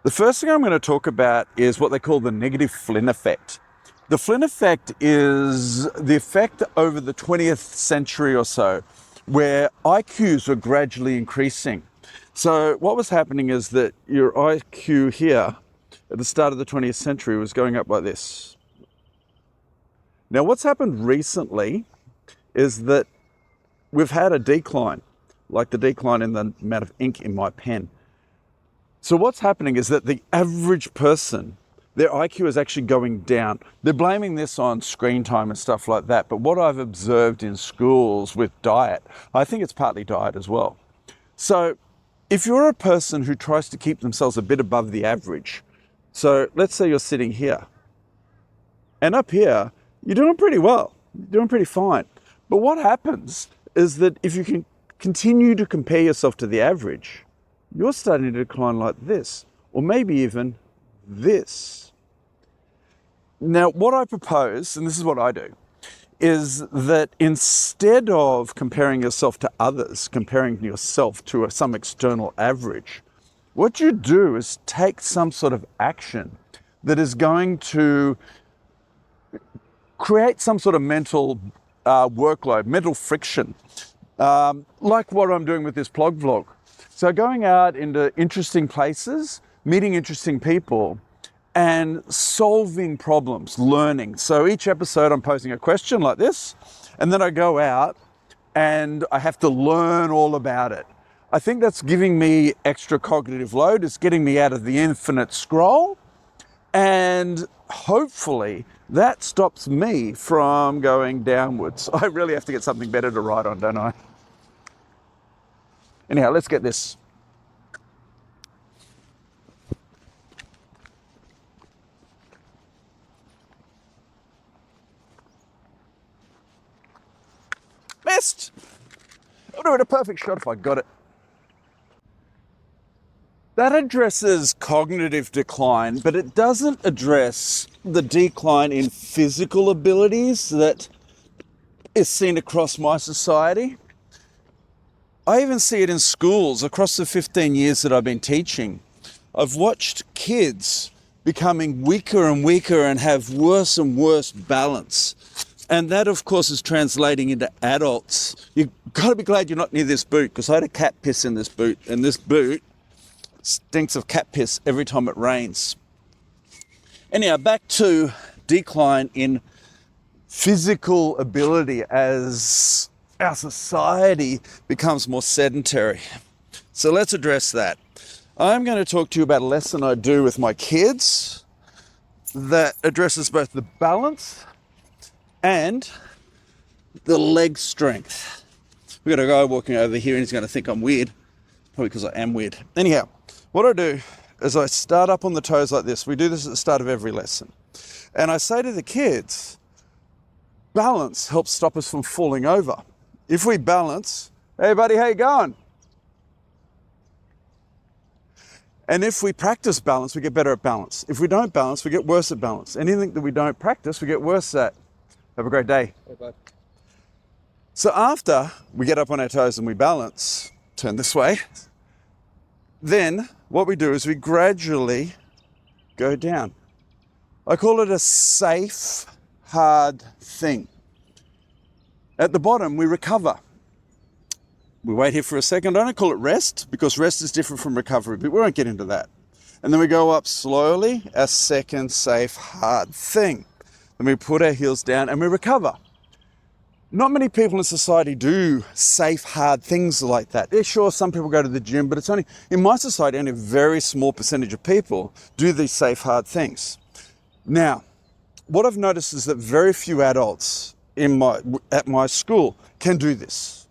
The first thing I'm going to talk about is what they call the negative Flynn effect. The Flynn effect is the effect over the 20th century or so where IQs are gradually increasing. So what was happening is that your IQ here at the start of the 20th century was going up like this. Now what's happened recently is that we've had a decline, like the decline in the amount of ink in my pen. So what's happening is that the average person, their IQ is actually going down. They're blaming this on screen time and stuff like that. But what I've observed in schools with diet, I think it's partly diet as well. So if you're a person who tries to keep themselves a bit above the average, so let's say you're sitting here, and up here, you're doing pretty well, you're doing pretty fine. But what happens is that if you can continue to compare yourself to the average, you're starting to decline like this, or maybe even this. Now, what I propose, and this is what I do, is that instead of comparing yourself to others, comparing yourself to some external average, what you do is take some sort of action that is going to create some sort of mental workload, mental friction, like what I'm doing with this blog vlog. So going out into interesting places, meeting interesting people, and solving problems, learning. So each episode I'm posing a question like this, and then I go out and I have to learn all about it. I think that's giving me extra cognitive load. It's getting me out of the infinite scroll, and hopefully that stops me from going downwards. I really have to get something better to write on, don't I? Anyhow, let's get this. Missed! I would have had a perfect shot if I got it. That addresses cognitive decline, but it doesn't address the decline in physical abilities that is seen across my society. I even see it in schools across the 15 years that I've been teaching. I've watched kids becoming weaker and weaker and have worse and worse balance. And that, of course, is translating into adults. You've got to be glad you're not near this boot, because I had a cat piss in this boot, and this boot stinks of cat piss every time it rains. Anyhow, back to decline in physical ability as our society becomes more sedentary. So let's address that. I'm going to talk to you about a lesson I do with my kids that addresses both the balance and the leg strength. We've got a guy walking over here and he's going to think I'm weird, probably because I am weird. Anyhow, what I do is I start up on the toes like this. We do this at the start of every lesson. And I say to the kids, balance helps stop us from falling over. If we balance, hey buddy, how you going? And if we practice balance, we get better at balance. If we don't balance, we get worse at balance. Anything that we don't practice, we get worse at. Have a great day. Hey, bud. So after we get up on our toes and we balance, turn this way, then what we do is we gradually go down. I call it a safe, hard thing. At the bottom, we recover. We wait here for a second. I don't call it rest, because rest is different from recovery, but we won't get into that. And then we go up slowly, a second safe, hard thing. Then we put our heels down and we recover. Not many people in society do safe, hard things like that. Yeah, sure, some people go to the gym, but it's only, in my society, only a very small percentage of people do these safe, hard things. Now, what I've noticed is that very few adults at my school can do this.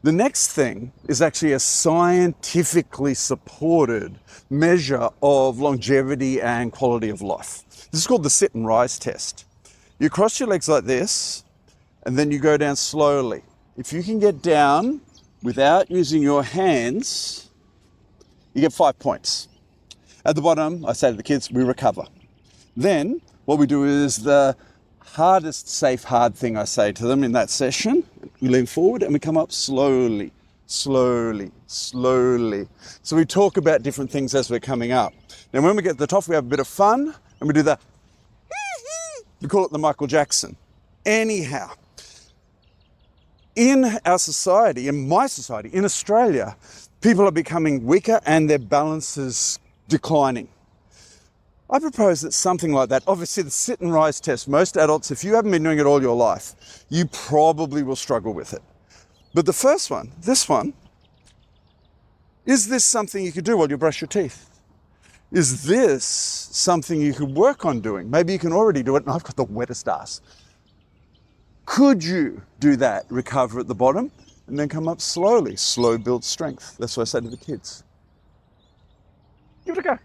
The next thing is actually a scientifically supported measure of longevity and quality of life. This is called the sit and rise test. You cross your legs like this, and then you go down slowly. If you can get down without using your hands, you get 5 points. At the bottom, I say to the kids, we recover. Then what we do is the hardest safe hard thing I say to them in that session. We lean forward and we come up slowly, slowly, slowly. So we talk about different things as we're coming up. Now when we get to the top, we have a bit of fun and we do the, we call it the Michael Jackson. Anyhow, in our society, in my society, in Australia, people are becoming weaker and their balance is declining. I propose that something like that, obviously the sit and rise test, most adults, if you haven't been doing it all your life, you probably will struggle with it. But the first one, this one, is this something you could do while you brush your teeth? Is this something you could work on doing? Maybe you can already do it, and I've got the wettest ass. Could you do that, recover at the bottom, and then come up slowly? Slow builds strength. That's what I say to the kids. Give it a go.